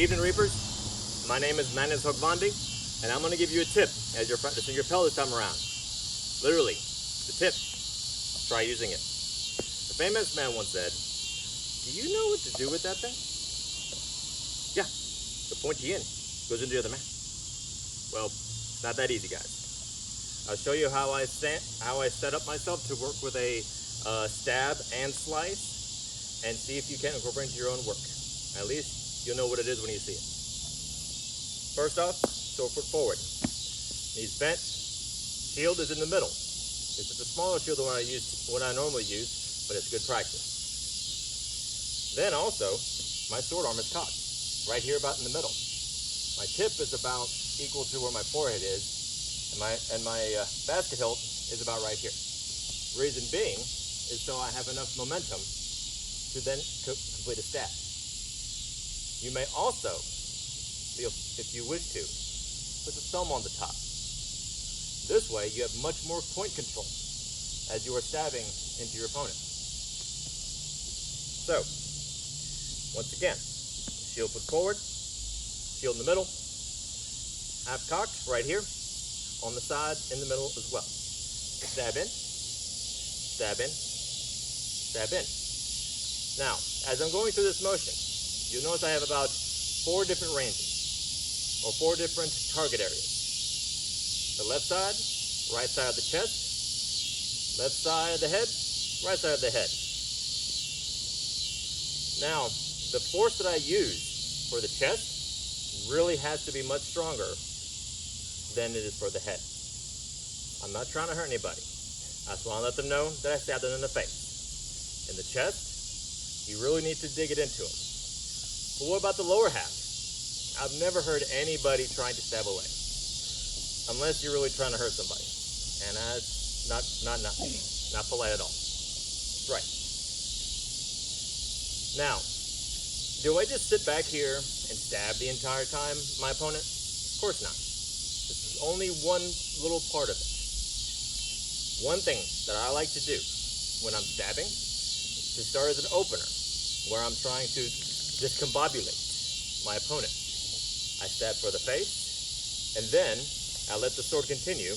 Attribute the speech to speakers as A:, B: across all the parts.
A: Evening, Reapers. My name is Magnus and I'm going to give you a tip as you're practicing your pellet this time around. Literally, the tip. Try using it. A famous man once said, "Do you know what to do with that thing?" Yeah, the pointy end goes into the other man. Well, it's not that easy, guys. I'll show you how I set up myself to work with a stab and slice, and see if you can incorporate into your own work. At least you'll know what it is when you see it. First off, sword foot forward. Knees bent. Shield is in the middle. This is a smaller shield than what I normally use, but it's good practice. Then also, my sword arm is cocked, right here about in the middle. My tip is about equal to where my forehead is, and my basket hilt is about right here. Reason being is so I have enough momentum to then complete a stab. You may also, if you wish to, put the thumb on the top. This way you have much more point control as you are stabbing into your opponent. So, once again, shield foot forward, shield in the middle, half cocked right here, on the side, in the middle as well. Stab in, stab in, stab in. Now, as I'm going through this motion, you'll notice I have about 4 different ranges, or 4 different target areas. The left side, right side of the chest, left side of the head, right side of the head. Now, the force that I use for the chest really has to be much stronger than it is for the head. I'm not trying to hurt anybody. I just want to let them know that I stabbed them in the face. In the chest, you really need to dig it into them. But what about the lower half? I've never heard anybody trying to stab away, unless you're really trying to hurt somebody, and that's not polite at all. Right. Now, do I just sit back here and stab the entire time my opponent? Of course not. This is only one little part of it. One thing that I like to do when I'm stabbing is to start as an opener, where I'm trying to discombobulate my opponent. I stab for the face, and then I let the sword continue,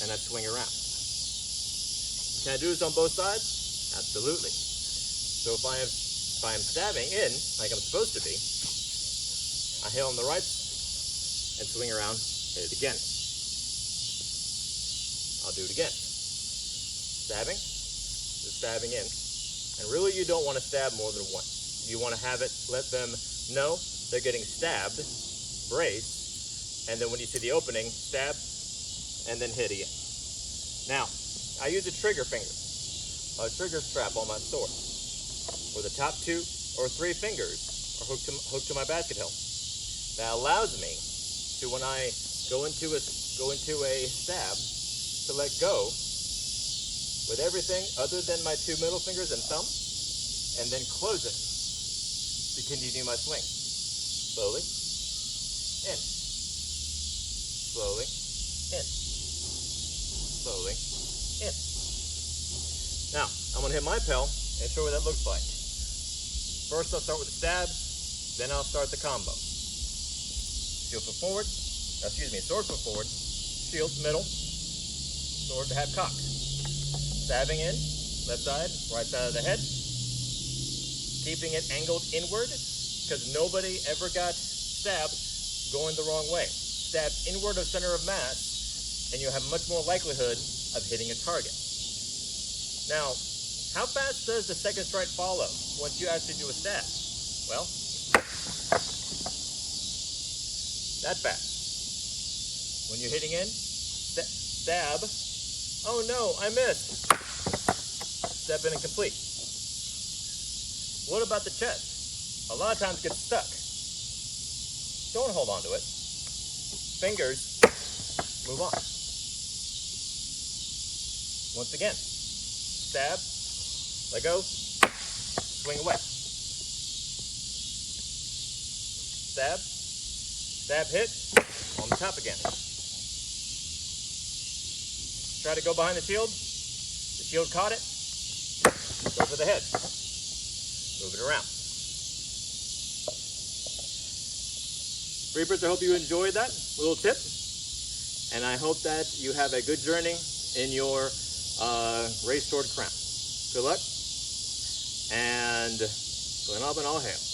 A: and I swing around. Can I do this on both sides? Absolutely. So if I am stabbing in, like I'm supposed to be, I hail on the right and swing around, hit it again. I'll do it again. Stabbing, just stabbing in. And really you don't want to stab more than once. You want to have it, let them know they're getting stabbed, brace, and then when you see the opening, stab, and then hit again. Now, I use a trigger finger, a trigger strap on my sword, where the top 2 or 3 fingers are hooked to my basket hilt. That allows me to, when I go into a stab, to let go with everything other than my 2 middle fingers and thumb, and then close it to continue my swing. Slowly, in. Slowly, in. Slowly, in. Now, I'm going to hit my pel and show you what that looks like. First, I'll start with the stabs, then I'll start the combo. Sword foot forward, shield middle, sword to have cocked. Stabbing in, left side, right side of the head, keeping it angled inward, because nobody ever got stabbed going the wrong way. Stab inward of center of mass, and you'll have much more likelihood of hitting a target. Now, how fast does the second strike follow once you actually do a stab? Well, that fast. When you're hitting in, stab. Oh no, I missed. Step in and complete. What about the chest? A lot of times it gets stuck. Don't hold on to it. Fingers, move on. Once again, stab, let go, swing away. Stab, stab, hit, on the top again. Try to go behind the shield caught it, go for the head, move it around. Reapers, I hope you enjoyed that little tip, and I hope that you have a good journey in your race toward crown. Good luck, and Gleann Abhann all hail.